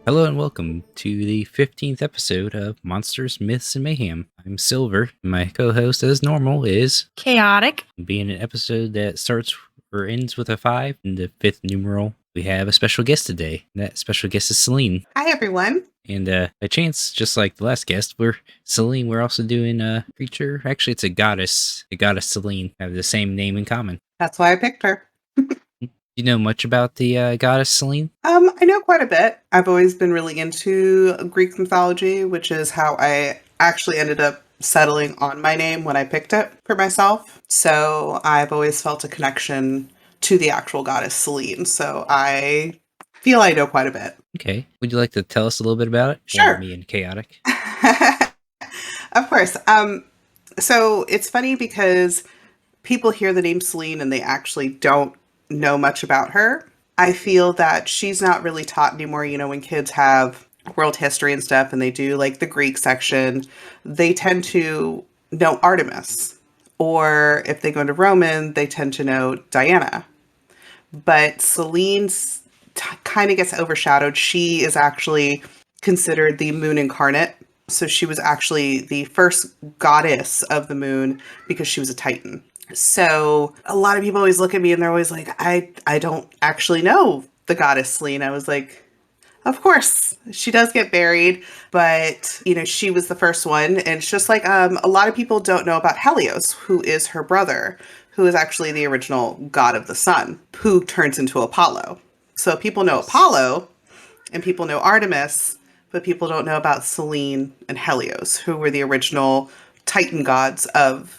Hello and welcome to the 15th episode of Monsters, Myths, and Mayhem. I'm Silver. My co-host, as normal, is Chaotic. being an episode that starts or ends with a 5 in the fifth numeral. We have a special guest today. That special guest is Selene. Hi, everyone. And by chance, just like the last guest, we're also doing a creature. Actually, it's a goddess. The goddess Selene have the same name in common. That's why I picked her. You know much about the goddess Selene? I know quite a bit. I've always been really into Greek mythology, which is how I actually ended up settling on my name when I picked it for myself. So I've always felt a connection to the actual goddess Selene. So I feel I know quite a bit. Okay. Would you like to tell us a little bit about it? Sure. Me and Chaotic. Of course. So it's funny because people hear the name Selene and they actually don't know much about her. I feel that she's not really taught anymore. You know, when kids have world history and stuff and they do like the Greek section, they tend to know Artemis. Or if they go into Roman, they tend to know Diana. But Selene's kind of gets overshadowed. She is actually considered the moon incarnate. So she was actually the first goddess of the moon because she was a Titan. So a lot of people always look at me and they're always like, I don't actually know the goddess Selene. I was like, of course, she does get buried, but you know, she was the first one. And it's just like a lot of people don't know about Helios, who is her brother, who is actually the original god of the sun, who turns into Apollo. So people know Apollo and people know Artemis, but people don't know about Selene and Helios, who were the original Titan gods of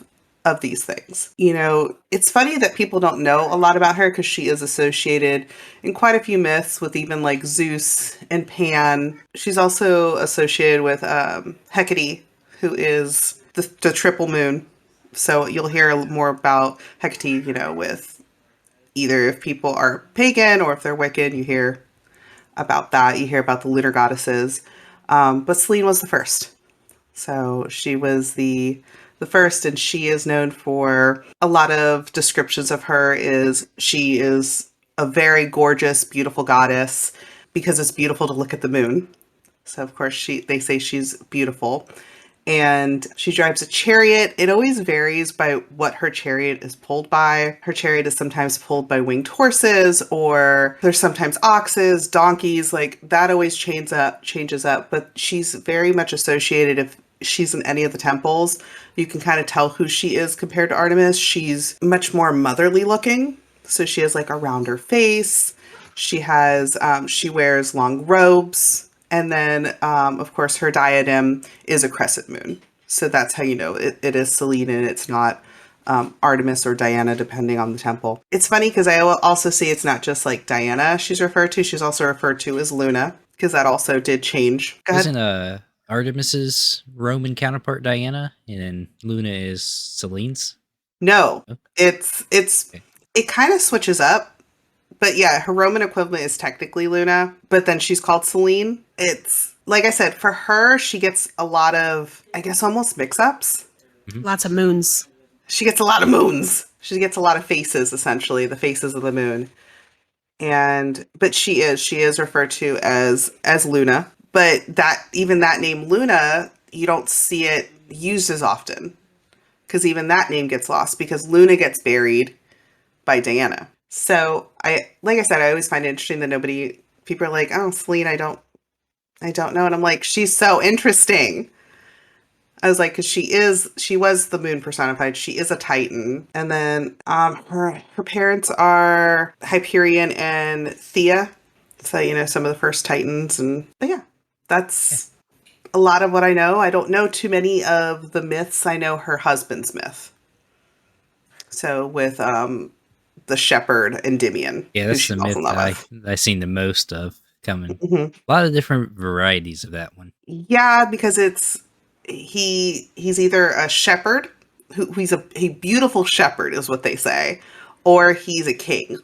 these things. You know, it's funny that people don't know a lot about her because she is associated in quite a few myths with even like Zeus and Pan. She's also associated with Hecate, who is the triple moon. So you'll hear more about Hecate, you know, with either if people are pagan or if they're Wiccan, you hear about that. You hear about the lunar goddesses. But Selene was the first. So she was the first, and she is known for a lot of descriptions of her is she is a very gorgeous, beautiful goddess because it's beautiful to look at the moon. So of course they say she's beautiful. And she drives a chariot. It always varies by what her chariot is pulled by. Her chariot is sometimes pulled by winged horses, or there's sometimes oxes, donkeys, like that always changes up. But she's very much associated if she's in any of the temples. You can kind of tell who she is compared to Artemis. She's much more motherly looking. So she has like a rounder face. She wears long robes. And then, of course, her diadem is a crescent moon. So that's how you know it is Selene and it's not Artemis or Diana, depending on the temple. It's funny because I will also see it's not just like Diana she's referred to. She's also referred to as Luna because that also did change. Go ahead. Isn't Artemis's Roman counterpart Diana, and then Luna is Selene's? No, Oh, it's okay. it kind of switches up. But yeah, her Roman equivalent is technically Luna, but then she's called Selene. It's like I said, for her, she gets a lot of, I guess, almost mix-ups. Lots of moons. She gets a lot of moons. She gets a lot of faces, essentially, the faces of the moon. But she is referred to as Luna. But that name Luna, you don't see it used as often because even that name gets lost because Luna gets buried by Diana. So like I said, I always find it interesting that people are like, oh, Selene, I don't know. And I'm like, she's so interesting. I was like, because she was the moon personified. She is a Titan. And then her parents are Hyperion and Thea. So, you know, some of the first Titans. But yeah, that's a lot of what I know. I don't know too many of the myths. I know her husband's myth. So with the shepherd Endymion, Yeah, who that's she the falls myth in love with. I've seen the most of coming. Hmm. A lot of different varieties of that one. Yeah, because he's either a shepherd, he's a beautiful shepherd is what they say, or he's a king.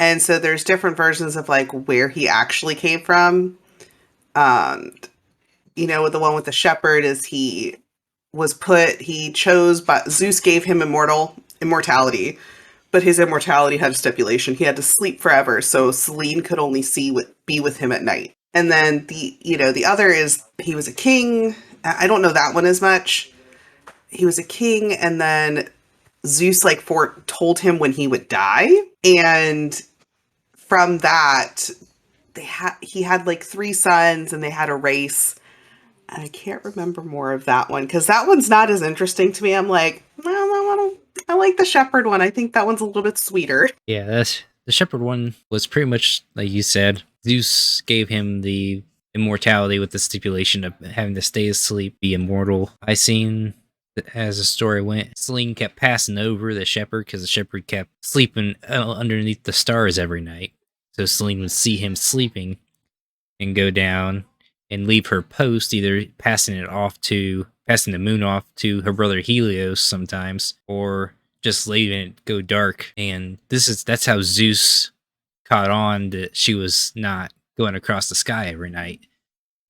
And so there's different versions of like where he actually came from. Um, you know, the one with the shepherd is he chose, but Zeus gave him immortality, but his immortality had a stipulation. He had to sleep forever, so Selene could only be with him at night. And then the other is he was a king. I don't know that one as much. He was a king, and then Zeus told him when he would die, and from that he had like 3 sons, and they had a race. And I can't remember more of that one because that one's not as interesting to me. I'm like, well, I like the shepherd one. I think that one's a little bit sweeter. Yeah, that's the shepherd one was pretty much like you said. Zeus gave him the immortality with the stipulation of having to stay asleep, be immortal. I seen that as the story went, Selene kept passing over the shepherd because the shepherd kept sleeping underneath the stars every night. So Selene would see him sleeping and go down and leave her post, either passing the moon off to her brother Helios sometimes, or just leaving it go dark. And that's how Zeus caught on that she was not going across the sky every night.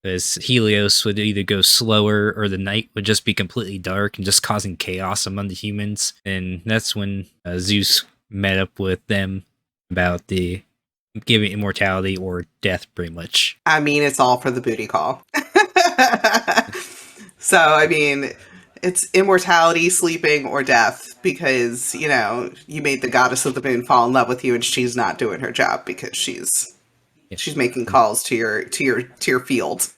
Because Helios would either go slower or the night would just be completely dark and just causing chaos among the humans. And that's when Zeus met up with them about the giving immortality or death, pretty much. I mean, it's all for the booty call. So, I mean, it's immortality, sleeping, or death because, you made the goddess of the moon fall in love with you and she's not doing her job because she's making calls to your field.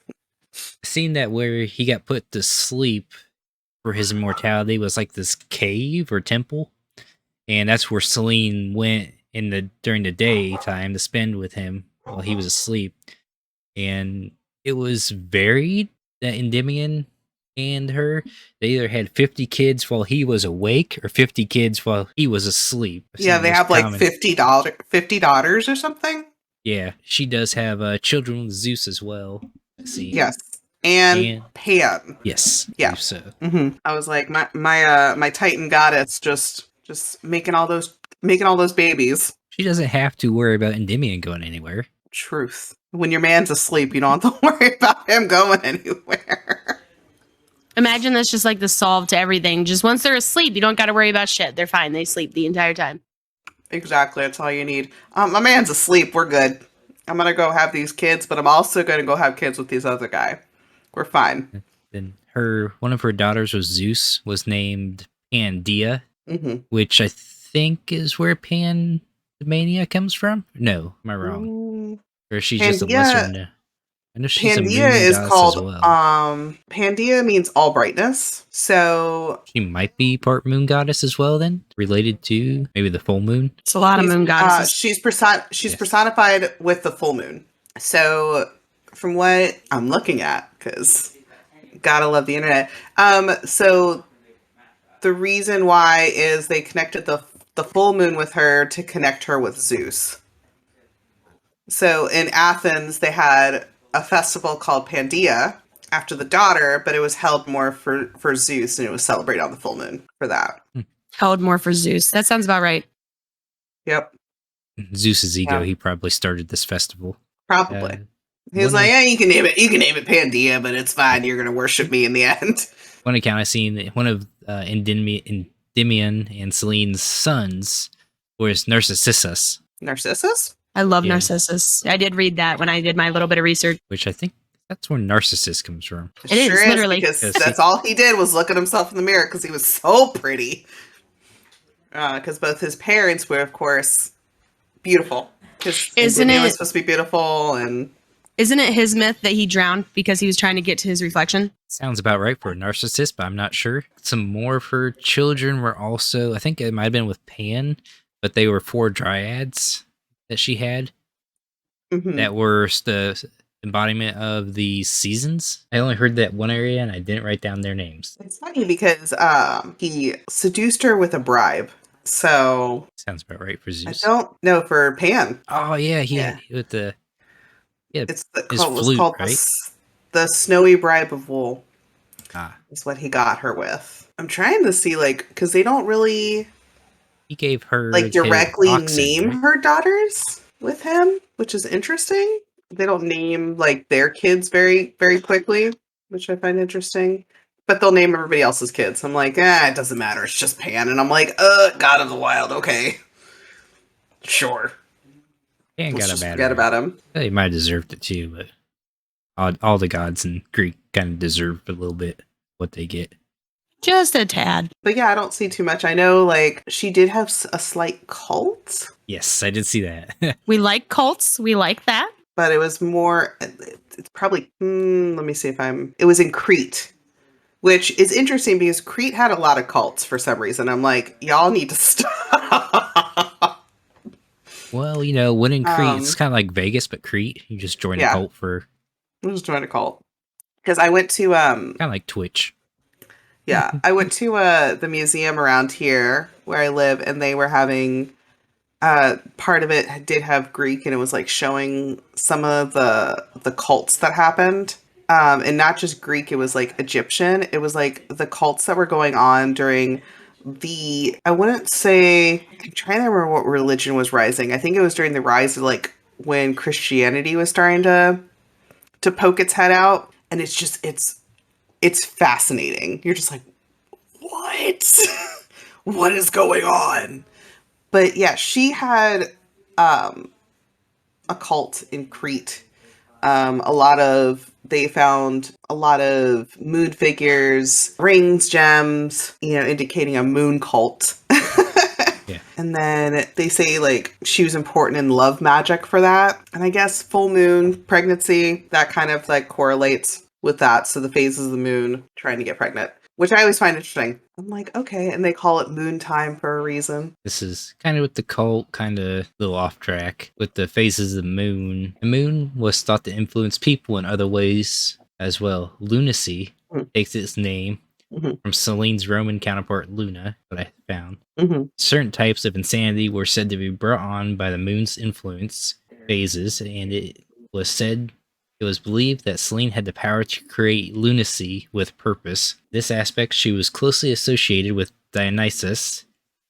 Scene that where he got put to sleep for his immortality was like this cave or temple. And that's where Selene went during the daytime to spend with him while he was asleep. And it was varied that Endymion and her, they either had 50 kids while he was awake or 50 kids while he was asleep. Yeah, they have like 50 daughters or something. Yeah, she does have children with Zeus as well. See. Yes, and Pan. Yes, yeah. So I was like, my Titan goddess just making all those babies. She doesn't have to worry about Endymion going anywhere. Truth. When your man's asleep, you don't have to worry about him going anywhere. Imagine that's just like the solve to everything. Just once they're asleep, you don't got to worry about shit. They're fine. They sleep the entire time. Exactly. That's all you need. My man's asleep. We're good. I'm going to go have these kids, but I'm also going to go have kids with this other guy. We're fine. Then one of her daughters was Zeus, was named Pandia, which I think is where Pandemania comes from. No, am I wrong? Or is she just a lesser? I know she's Pandia is called, Pandia means all brightness. So she might be part moon goddess as well then, related to maybe the full moon. It's a lot of moon goddesses. She's personified with the full moon. So from what I'm looking at, because gotta love the internet. So the reason why is they connected the full moon with her to connect her with Zeus. So in Athens, they had a festival called Pandia after the daughter, but it was held more for Zeus, and it was celebrated on the full moon for that. Held more for Zeus. That sounds about right. Yep. Zeus's ego. Yeah. He probably started this festival. Probably. He was like, "Yeah, you can name it. You can name it Pandia, but it's fine. You're going to worship me in the end." One account I seen, one of Endymion and Selene's sons was Narcissus. Narcissus? I love Narcissus. I did read that when I did my little bit of research. Which I think that's where Narcissus comes from. It is literally because that's all he did was look at himself in the mirror because he was so pretty. Because both his parents were, of course, beautiful. Because Endymion was supposed to be beautiful, and isn't it his myth that he drowned because he was trying to get to his reflection? Sounds about right for a Narcissus, but I'm not sure. Some more of her children were also, I think it might have been with Pan, but they were 4 dryads that she had that were the embodiment of the seasons. I only heard that one area and I didn't write down their names. It's funny because he seduced her with a bribe. So sounds about right for Zeus. I don't know for Pan. Oh yeah, with the it's called right? the snowy bribe of wool. Is what he got her with. I'm trying to see because they don't really. He gave her directly name her daughters with him, which is interesting. They don't name their kids very, very quickly, which I find interesting. But they'll name everybody else's kids. I'm like, it doesn't matter. It's just Pan. And I'm like, God of the Wild, okay. Sure. And Let's got a just bad forget rap. about him. They might have deserved it too, but all the gods in Greek kind of deserve a little bit what they get. Just a tad. But yeah, I don't see too much. I know, like, she did have a slight cult, Yes, I did see that. We like cults. We like that. but it was more, it's probably, let me see if it was in Crete, which is interesting because Crete had a lot of cults for some reason. I'm like, y'all need to stop. Well, when in Crete, it's kind of like Vegas, but Crete, you just join a Yeah, cult for I just joined a cult. Because I went to, kind of like Twitch. yeah, I went to the museum around here where I live, and they were having part of it did have Greek, and it was like showing some of the cults that happened. And not just Greek, it was like Egyptian. It was like the cults that were going on during I wouldn't say, I'm trying to remember what religion was rising. I think it was during the rise of like when Christianity was starting to poke its head out. And it's fascinating. You're just like, what? What is going on? But yeah, she had a cult in Crete. They found a lot of moon figures, rings, gems, indicating a moon cult. Yeah. And then they say like she was important in love magic for that. And I guess full moon, pregnancy, that kind of like correlates with that. So the phases of the moon trying to get pregnant, which I always find interesting. I'm like, okay. And they call it moon time for a reason. This is kind of with the cult, kind of a little off track with the phases of the moon. The moon was thought to influence people in other ways as well. Lunacy takes its name from Selene's Roman counterpart Luna, that I found. Certain types of insanity were said to be brought on by the moon's influence phases, and it was believed that Selene had the power to create lunacy with purpose. This aspect she was closely associated with Dionysus.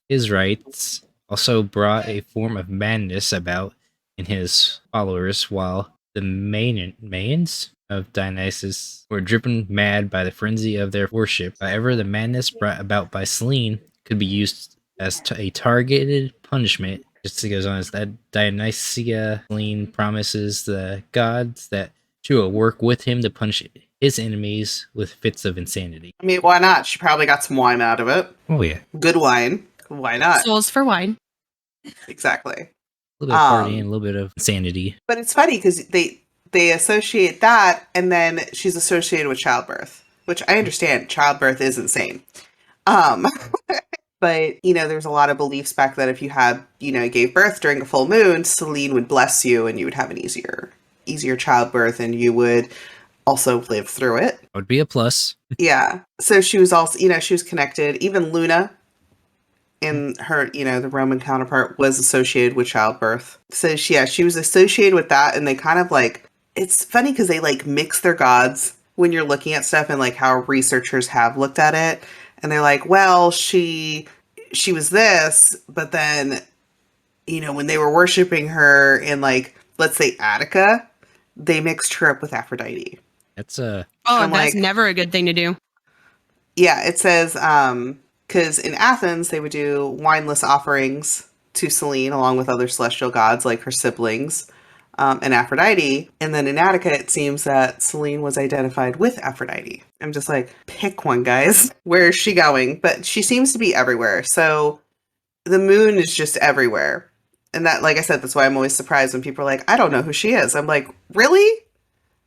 His rites also brought a form of madness about in his followers, while the Mayans of Dionysus were driven mad by the frenzy of their worship. However, the madness brought about by Selene could be used as a targeted punishment. Just goes on as that Dionysia Selene promises the gods that she will work with him to punish his enemies with fits of insanity. I mean, why not? She probably got some wine out of it. Oh yeah, Good wine. Why not? Souls for wine. Exactly. a little bit of partying, a little bit of insanity. But it's funny because they associate that, and then she's associated with childbirth, which I understand. Childbirth is insane. But there's a lot of beliefs back then. If you had, gave birth during a full moon, Selene would bless you, and you would have an easier childbirth, and you would also live through it. That would be a plus. Yeah. So she was also, she was connected. Even Luna, and her, the Roman counterpart, was associated with childbirth. So she was associated with that, and they kind of like, it's funny because they like mix their gods when you're looking at stuff and like how researchers have looked at it. And they're like, well, she was this, but then, when they were worshiping her in like, let's say Attica, they mixed her up with Aphrodite. That's that's like, never a good thing to do. Yeah, it says, because in Athens, they would do wineless offerings to Selene along with other celestial gods like her siblings and Aphrodite. And then in Attica, it seems that Selene was identified with Aphrodite. I'm just like, pick one, guys. Where is she going? But she seems to be everywhere. So the moon is just everywhere. And that, like I said, that's why I'm always surprised when people are like, I don't know who she is. I'm like, really?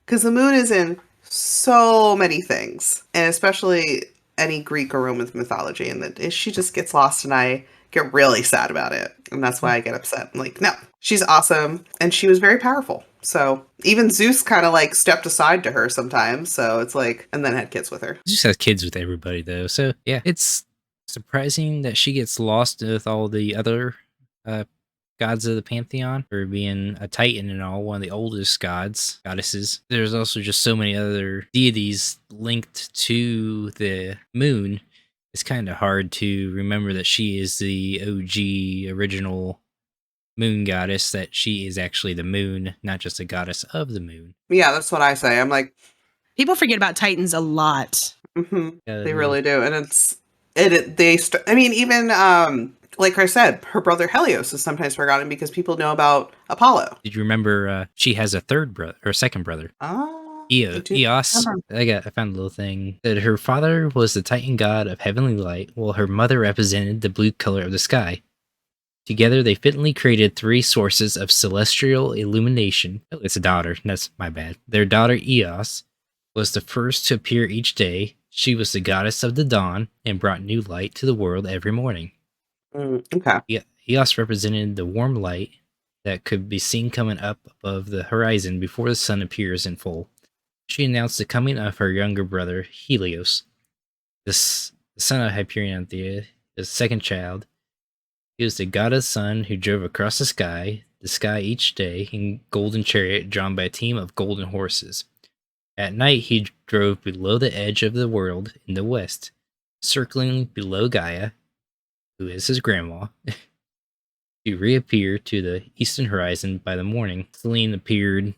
Because the moon is in so many things, and especially any Greek or Roman mythology, and that she just gets lost, and I get really sad about it, and that's why I get upset. I'm like, no, she's awesome, and she was very powerful. So even Zeus kind of like stepped aside to her sometimes. So it's like, and then had kids with her. Zeus has kids with everybody though, so yeah, it's surprising that she gets lost with all the other gods of the pantheon for being a titan and all, one of the oldest goddesses. There's also just so many other deities linked to the moon. It's kind of hard to remember that she is the OG original moon goddess, that she is actually the moon, not just a goddess of the moon. Yeah, that's what I say. I'm like, people forget about Titans a lot. They really do. And I mean, even like I said, her brother Helios is sometimes forgotten because people know about Apollo. Did you remember she has a third brother or second brother? Oh, I do Eos. remember. I found a little thing that her father was the Titan god of heavenly light, while her mother represented the blue color of the sky. Together, they fittingly created three sources of celestial illumination. Oh, it's a daughter. That's my bad. Their daughter Eos was the first to appear each day. She was the goddess of the dawn and brought new light to the world every morning. Okay. Eos represented the warm light that could be seen coming up above the horizon before the sun appears in full. She announced the coming of her younger brother, Helios, the son of Hyperion, the second child. He was the god of the sun who drove across the sky each day in golden chariot drawn by a team of golden horses. At night he drove below the edge of the world in the west, circling below Gaia, who is his grandma, to reappear to the eastern horizon by the morning. Selene appeared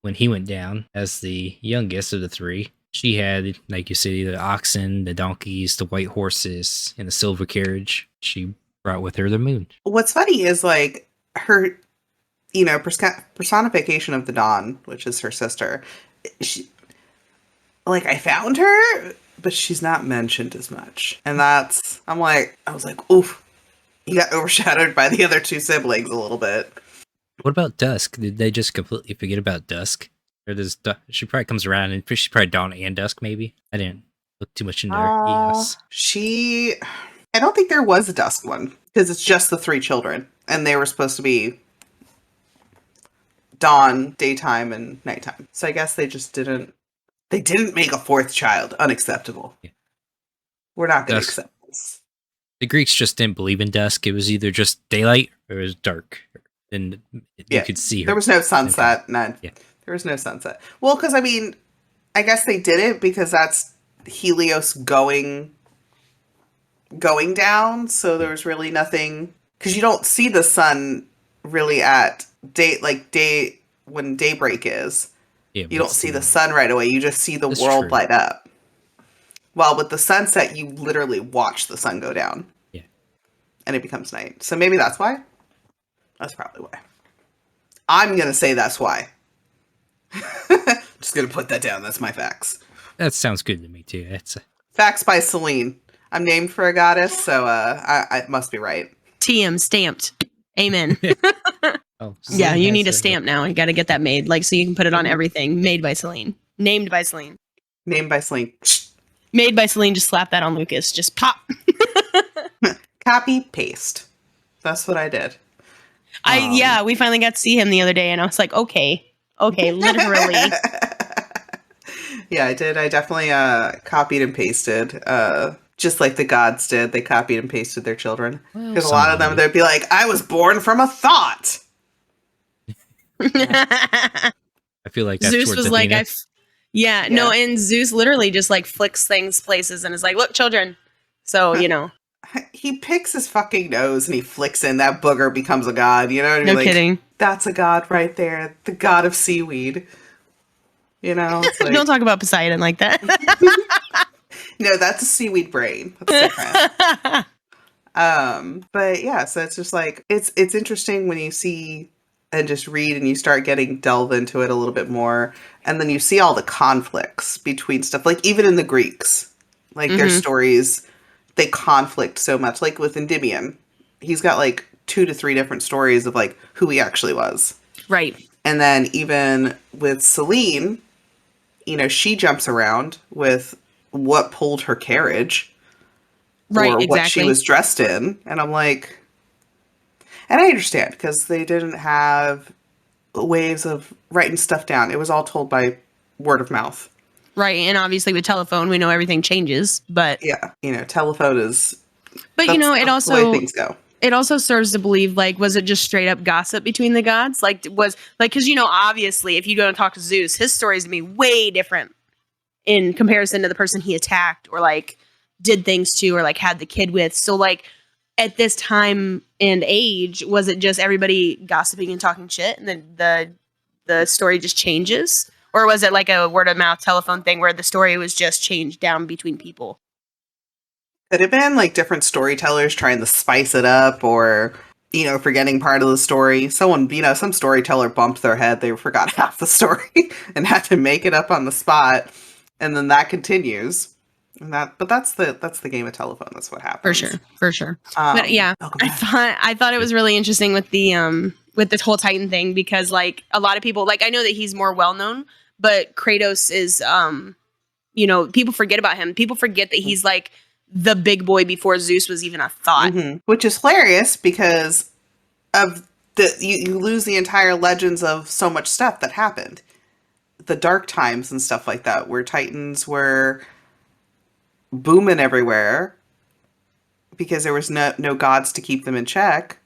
when he went down as the youngest of the three. She had, like you say, the oxen, the donkeys, the white horses, and the silver carriage. She brought with her the moon. What's funny is like her, personification of the dawn, which is her sister. She, like, I found her, but she's not mentioned as much, and I was like, oof, he got overshadowed by the other two siblings a little bit. What about Dusk? Did they just completely forget about Dusk? Or does she probably comes around and she's probably Dawn and Dusk? Maybe I didn't look too much into her. Yes. I don't think there was a dusk one because it's just the three children, and they were supposed to be dawn, daytime, and nighttime. So I guess they just didn't. They didn't make a fourth child. Unacceptable. Yeah. We're not going to Dusk. accept this. The Greeks just didn't believe in dusk. It was either just daylight or it was dark, and you could see her. There was no sunset. None. Yeah. There was no sunset. Well, because I guess they did it because that's Helios going down. So there was really nothing, because you don't see the sun really at day when daybreak is. Yeah, You don't see the sun right away. You just see the world light up. While with the sunset, you literally watch the sun go down. Yeah. And it becomes night. So maybe that's why. That's probably why. I'm going to say that's why. Just going to put that down. That's my facts. That sounds good to me, too. That's Facts by Selene. I'm named for a goddess, so I must be right. TM stamped. Amen. Oh, yeah, you need a stamp now. You got to get that made, like, so you can put it on everything. Made by Selene. Named by Selene. Named by Selene. Made by Selene. Just slap that on Lucas. Just pop. Copy, paste. That's what I did. We finally got to see him the other day, and I was like, okay, literally. Yeah, I did. I definitely copied and pasted. Just like the gods did. They copied and pasted their children. Because a lot of them, they'd be like, I was born from a thought. I feel like that's Zeus was like, Yeah. no, and Zeus literally just like flicks things places and is like, look, children. So, He picks his fucking nose and he flicks in. That booger becomes a god. You know what I mean? No kidding. That's a god right there. The god of seaweed. It's like, Don't talk about Poseidon like that. no, that's a seaweed brain. That's different. But yeah, so it's just like, it's interesting when you see and just read and you start delve into it a little bit more. And then you see all the conflicts between stuff, like even in the Greeks, like their stories, they conflict so much. Like with Endymion, he's got like 2 to 3 different stories of like who he actually was. Right. And then even with Selene, she jumps around with what pulled her carriage. Right, or exactly. what she was dressed in. And I'm like, and I understand because they didn't have ways of writing stuff down. It was all told by word of mouth. Right. And obviously with telephone, we know everything changes, but yeah, telephone is, but it also, the way things go. It also serves to believe, like, was it just straight up gossip between the gods? Like, because, obviously, if you go and talk to Zeus, his story is going to be way different in comparison to the person he attacked or, like, did things to or, like, had the kid with. So, like, at this time and age, was it just everybody gossiping and talking shit and then the story just changes? Or was it like a word of mouth telephone thing where the story was just changed down between people? Could have been like different storytellers trying to spice it up, or forgetting part of the story. Someone, some storyteller bumped their head, they forgot half the story and had to make it up on the spot, and then that continues. But that's the game of telephone. That's what happens. For sure. But yeah, I thought it was really interesting with this whole Titan thing, because like a lot of people, like, I know that he's more well known, but Kratos is people forget about him. People forget that he's like the big boy before Zeus was even a thought. Which is hilarious because of you lose the entire legends of so much stuff that happened. The dark times and stuff like that, where Titans were booming everywhere because there was no gods to keep them in check,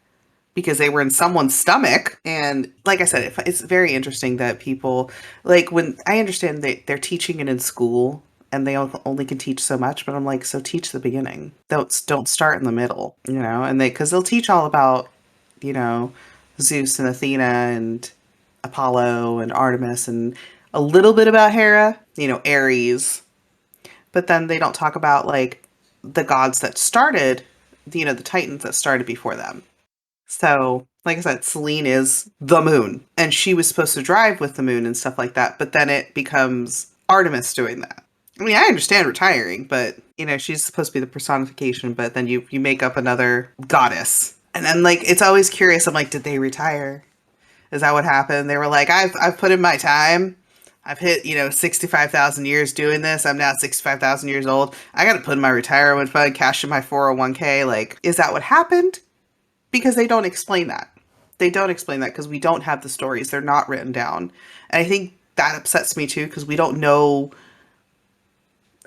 because they were in someone's stomach. And like I said, it's very interesting that people, like, when I understand they're teaching it in school and they only can teach so much, but I'm like, so teach the beginning. Don't start in the middle, and because they'll teach all about, Zeus and Athena and Apollo and Artemis and a little bit about Hera, Ares, but then they don't talk about like the gods that started, the Titans that started before them. So, like I said, Selene is the moon, and she was supposed to drive with the moon and stuff like that, but then it becomes Artemis doing that. I mean, I understand retiring, but, she's supposed to be the personification, but then you make up another goddess. And then, like, it's always curious. I'm like, did they retire? Is that what happened? They were like, I've put in my time. I've hit, 65,000 years doing this. I'm now 65,000 years old. I got to put in my retirement fund, cash in my 401k. Like, is that what happened? Because they don't explain that. They don't explain that because we don't have the stories. They're not written down. And I think that upsets me too, because we don't know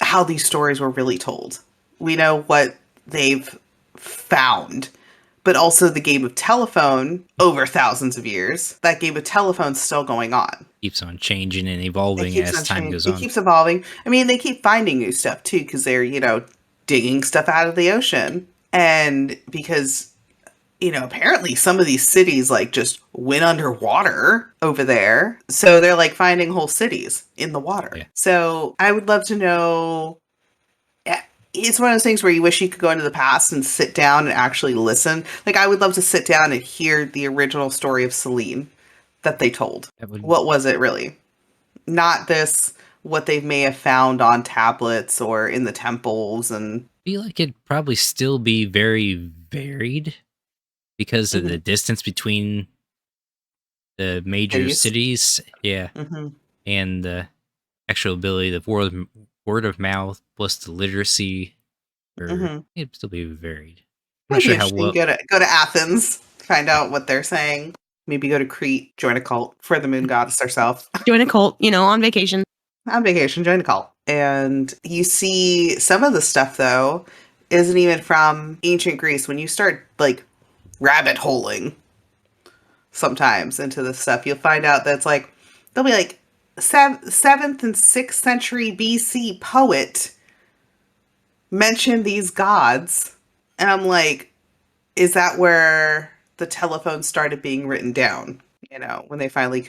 how these stories were really told. We know what they've found, but also the game of telephone over thousands of years. That game of telephone's still going on. Keeps on changing and evolving as time goes on. It keeps evolving. I mean, they keep finding new stuff too, because they're, digging stuff out of the ocean. And because, apparently some of these cities like just went underwater over there. So they're like finding whole cities in the water. Yeah. So I would love to know. It's one of those things where you wish you could go into the past and sit down and actually listen. Like, I would love to sit down and hear the original story of Selene that they told. What was it really? Not what they may have found on tablets or in the temples. And I feel like it'd probably still be very varied because of the distance between the major cities. Yeah. And the actual ability, the word of mouth plus the literacy, it'd still be varied. I'm not sure how well. Go to Athens, find out what they're saying. Maybe go to Crete, join a cult for the moon goddess herself. Join a cult, on vacation. On vacation, join a cult. And you see some of the stuff, though, isn't even from ancient Greece. When you start, like, rabbit holing sometimes into this stuff, you'll find out that it's like, there'll be, like, 7th and 6th century BC poet mentioned these gods. And I'm like, is that where the telephone started being written down? When they finally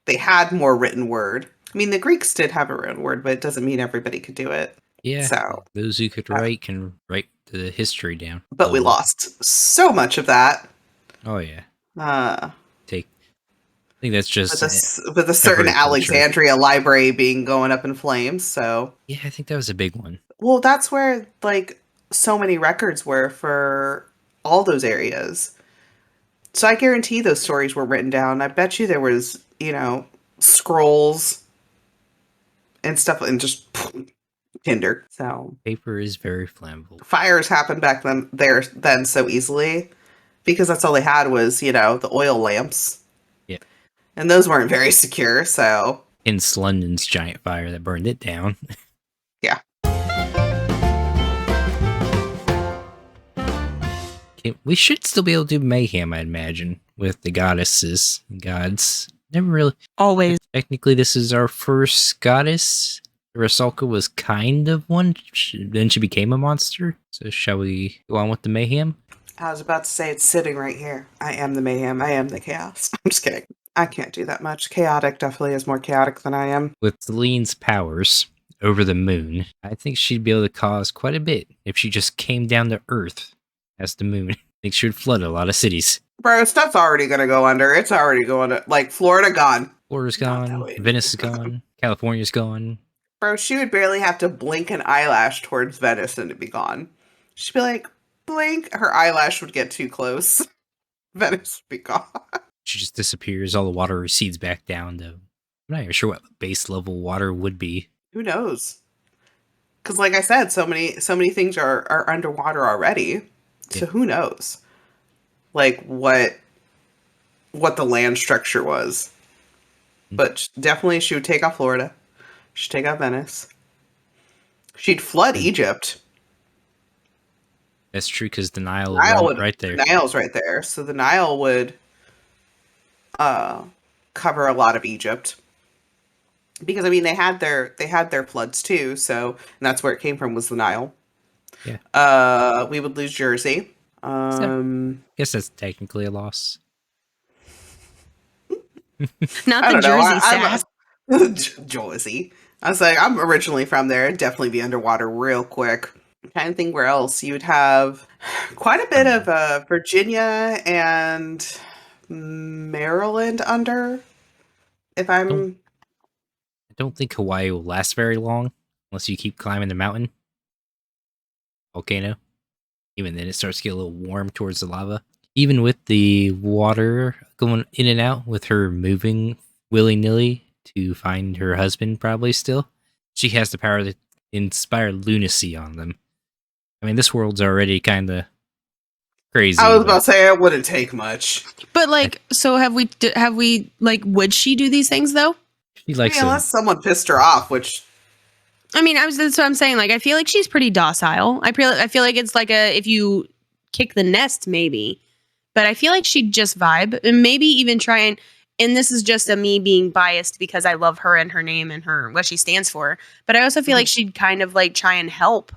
they had more written word. I mean, the Greeks did have a written word, but it doesn't mean everybody could do it. Yeah. So those who could write can write the history down. But we lost so much of that. Oh yeah. I think that's just with a certain Alexandria library going up in flames. So yeah, I think that was a big one. Well, that's where like so many records were for all those areas. So I guarantee those stories were written down. I bet you there was, scrolls and stuff, and just tinder. So paper is very flammable. Fires happened back then so easily because that's all they had was, the oil lamps. Yeah. And those weren't very secure, so. Hence London's giant fire that burned it down. Yeah. We should still be able to do mayhem, I imagine, with the goddesses and gods. Never really. Always. Technically, this is our first goddess. Rusalka was kind of one. Then she became a monster. So shall we go on with the mayhem? I was about to say it's sitting right here. I am the mayhem. I am the chaos. I'm just kidding. I can't do that much. Chaotic definitely is more chaotic than I am. With Selene's powers, over the moon. I think she'd be able to cause quite a bit if she just came down to Earth as the moon. I think she would flood a lot of cities. Bro, stuff's already gonna go under. It's already going to, like, Florida gone. Florida's Not that gone, way. Venice is gone, California's gone. Bro, she would barely have to blink an eyelash towards Venice and it'd be gone. She'd be like, blink. Her eyelash would get too close. Venice would be gone. She just disappears, all the water recedes back down to, I'm not even sure what base level water would be. Who knows? Because, like I said, so many things are underwater already. So Yeah. who knows? Like what the land structure was. But definitely, she would take out Florida. She'd take out Venice. She'd flood Egypt. That's true, because the Nile Nile right there. The Nile's right there, so the Nile would cover a lot of Egypt. Because I mean, they had their floods too, so and that's where it came from, was the Nile. Yeah. We would lose Jersey. I guess that's technically a loss. Not I the don't know. Jersey sad. Jersey. I was like, I'm originally from there. It'd definitely be underwater real quick. I'm trying to think where else. You'd have quite a bit of Virginia and Maryland under. If I'm... I don't think Hawaii will last very long unless you keep climbing the mountain. Volcano. Even then, it starts to get a little warm towards the lava. Even with the water going in and out, with her moving willy-nilly to find her husband, probably still, she has the power to inspire lunacy on them. I mean, this world's already kind of crazy. I was about to say it wouldn't take much. But like, so have we like, would she do these things though? She likes Unless someone pissed her off, which... I mean, that's what I'm saying. Like, I feel like she's pretty docile. I feel like it's like if you kick the nest, maybe. But I feel like she'd just vibe and maybe even try and this is just a me being biased because I love her and her name and what she stands for. But I also feel like she'd kind of like try and help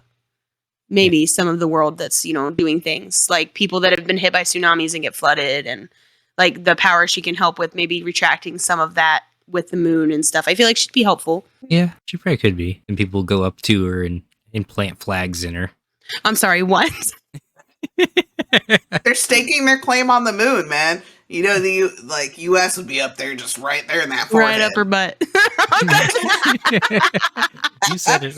maybe some of the world that's, doing things like people that have been hit by tsunamis and get flooded, and like the power she can help with, maybe retracting some of that with the moon and stuff. I feel like she'd be helpful. Yeah, she probably could be. And people go up to her and plant flags in her. I'm sorry, what? They're staking their claim on the moon, man. The U.S. would be up there, just right there in that forehead. Right up her butt. You said it.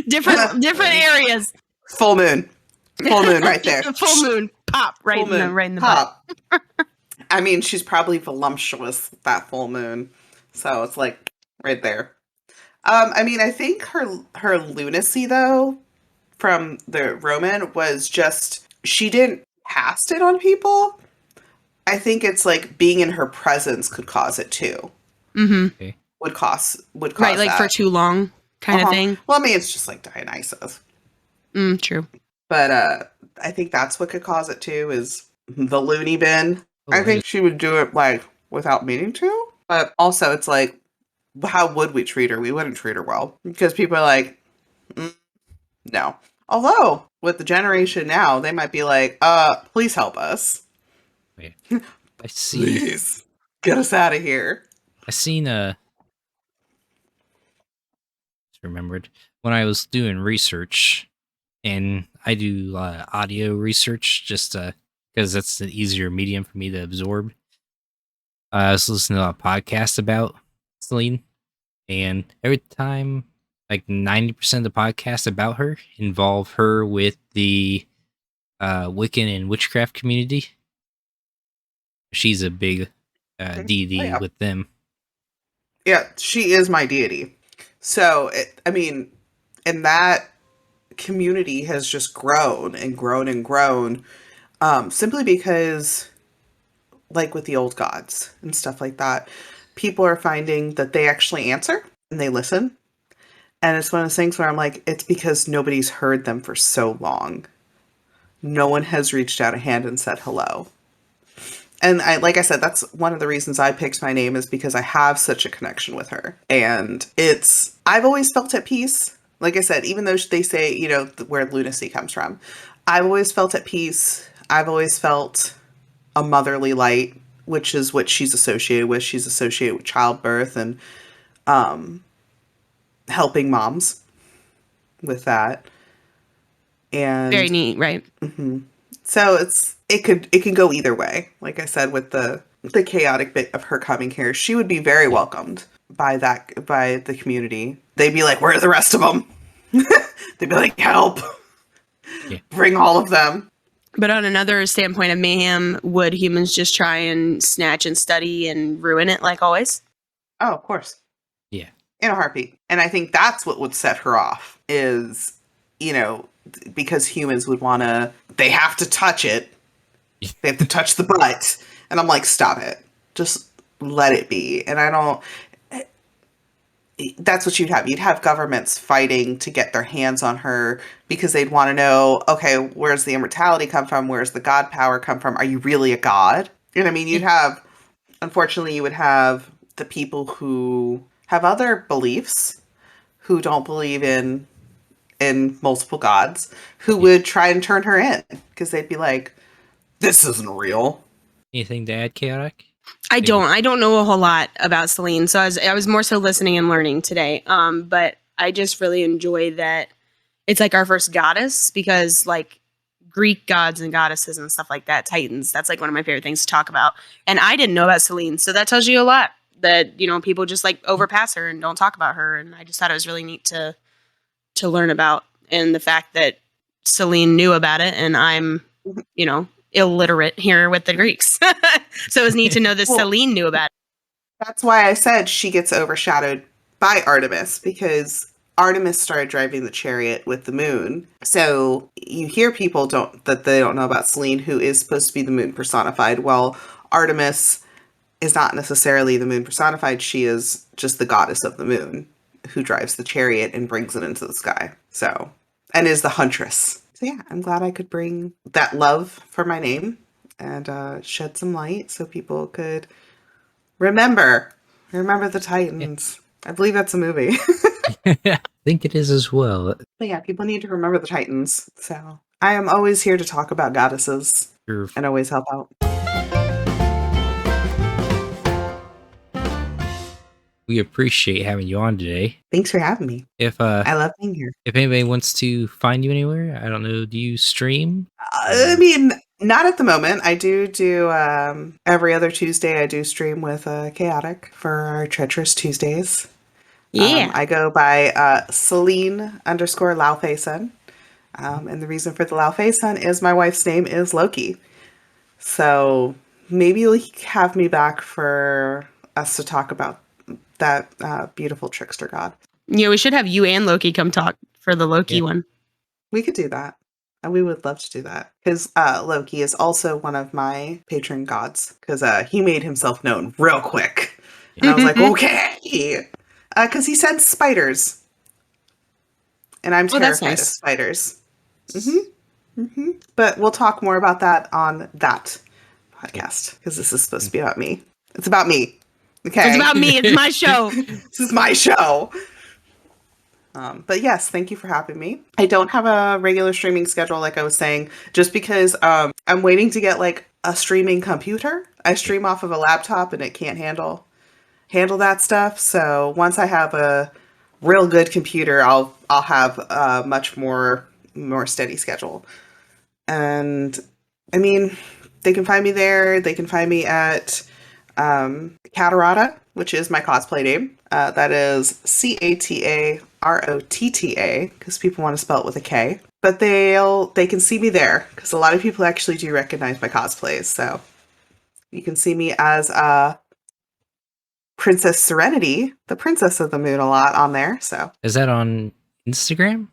different areas. Full moon right there. Full moon pop right Full moon, right in the pop. I mean, she's probably voluptuous, that full moon, so it's like right there. I mean, I think her lunacy though from the Roman was just she didn't cast it on people. I think it's like being in her presence could cause it too. Mm-hmm. Okay. Would cause right, like that. for too long kind of thing. Well, I mean, it's just like Dionysus. True. But I think that's what could cause it too, is the loony bin. I think she would do it like without meaning to. But also it's like, how would we treat her? We wouldn't treat her well. Because people are like, no. Although, with the generation now, they might be like, please help us. Wait, I see. Please. Get us out of here. I seen just remembered when I was doing research, and I do audio research just because that's the easier medium for me to absorb. I was listening to a podcast about Selene, and every time, like 90% of the podcasts about her involve her with the Wiccan and witchcraft community. She's a big deity with them. Yeah, she is my deity. So, and that community has just grown and grown and grown, simply because, like with the old gods and stuff like that, people are finding that they actually answer and they listen. And it's one of those things where I'm like, it's because nobody's heard them for so long. No one has reached out a hand and said hello. And like I said, that's one of the reasons I picked my name, is because I have such a connection with her. And I've always felt at peace. Like I said, even though they say, where lunacy comes from, I've always felt at peace. I've always felt a motherly light, which is what she's associated with. She's associated with childbirth and helping moms. with that. And Very neat, right? mhm. So it can go either way. Like I said, with the chaotic bit of her coming here, she would be very Yeah. welcomed by the community. They'd be like, "Where are the rest of them?" They'd be like, "Help! Yeah. Bring all of them." But on another standpoint of mayhem, would humans just try and snatch and study and ruin it like always? Oh, of course. Yeah. In a heartbeat. And I think that's what would set her off is, you know, because humans would want to, they have to touch it. They have to touch the butt. And I'm like, stop it. Just let it be. And I don't, that's what you'd have. You'd have governments fighting to get their hands on her because they'd want to know, okay, where's the immortality come from? Where's the god power come from? Are you really a god? You know what I mean? You'd have, unfortunately, you would have the people who have other beliefs who don't believe in multiple gods who would try and turn her in because they'd be like, this isn't real. Anything to add, Chaotic? I don't know a whole lot about Selene, so I was more so listening and learning today. But I just really enjoy that it's like our first goddess because like Greek gods and goddesses and stuff like that, Titans, that's like one of my favorite things to talk about. And I didn't know about Selene, so that tells you a lot that, you know, people just like overpass her and don't talk about her. And I just thought it was really neat to learn about, and the fact that Selene knew about it and I'm, you know, illiterate here with the Greeks. So it was neat to know that Well, Selene knew about it. that's why I said she gets overshadowed by Artemis because Artemis started driving the chariot with the moon. So you hear people that they don't know about Selene, who is supposed to be the moon personified. Well, Artemis is not necessarily the moon personified. She is just the goddess of the moon who drives the chariot and brings it into the sky. So, and is the huntress. So yeah, I'm glad I could bring that love for my name and shed some light so people could remember the Titans. I believe that's a movie. I think it is as well. But yeah, people need to remember the Titans. So I am always here to talk about goddesses Sure. and always help out. We appreciate having you on today. Thanks for having me. If I love being here. if anybody wants to find you anywhere, I don't know, do you stream? I mean, not at the moment. I do every other Tuesday. I do stream with Chaotic for our Treacherous Tuesdays. Yeah. I go by Celine_Laufeyson. And the reason for the Laufeyson is my wife's name is Loki. So maybe you'll have me back for us to talk about that beautiful trickster god. Yeah, we should have you and Loki come talk for the Loki one. We could do that. And we would love to do that. Because Loki is also one of my patron gods. Because he made himself known real quick. And I was like, okay. Because he said spiders. And I'm terrified of spiders. But we'll talk more about that on that podcast. Because this is supposed to be about me. It's about me. Okay. It's about me. It's my show. This is my show. But yes, thank you for having me. I don't have a regular streaming schedule, like I was saying, just because I'm waiting to get like a streaming computer. I stream off of a laptop and it can't handle that stuff. So once I have a real good computer, I'll have a much more steady schedule. And I mean, they can find me there. They can find me at Catarata, which is my cosplay name. That is Catarota, because people want to spell it with a K. But they can see me there because a lot of people actually do recognize my cosplays. So you can see me as Princess Serenity, the Princess of the Moon, a lot on there. So is that on Instagram?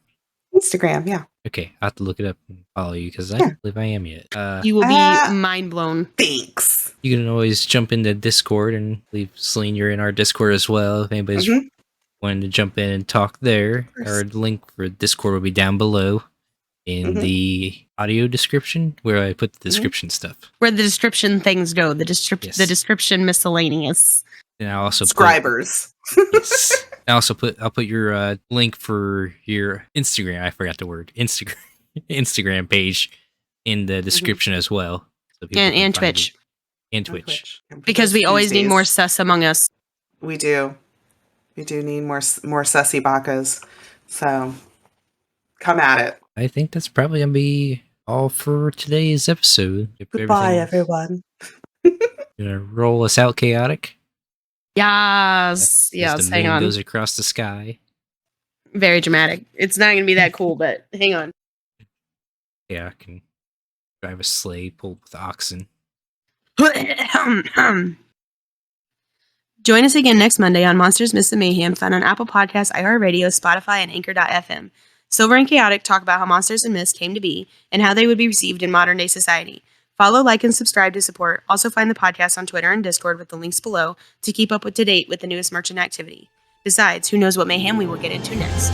Instagram, yeah. Okay, I'll have to look it up and follow you because I don't believe I am yet. You will be mind blown. Thanks. You can always jump into Discord and leave Selene, you're in our Discord as well. If anybody's wanting to jump in and talk there, our link for Discord will be down below in the audio description where I put the description stuff. Where the description things go, the description miscellaneous. And I also subscribers. I'll put your link for your Instagram. I forgot the word Instagram page in the description as well. So and Twitch. And Twitch. Because we always need more sus among us. We do. We do need more sussy bakas. So Come at it. I think that's probably going to be all for today's episode. Goodbye, everyone. Gonna roll us out, Chaotic. Yes. As Yes. the Hang moon on. goes across the sky. Very dramatic. It's not going to be that cool, but hang on. Yeah, I can drive a sleigh pulled with oxen. Join us again next Monday on Monsters, Myths, and Mayhem, found on Apple Podcasts, iHeartRadio, Spotify, and Anchor.fm. Silver and Chaotic talk about how monsters and myths came to be and how they would be received in modern-day society. Follow, like, and subscribe to support. Also find the podcast on Twitter and Discord with the links below to keep up to date with the newest merchant activity. Besides, who knows what mayhem we will get into next.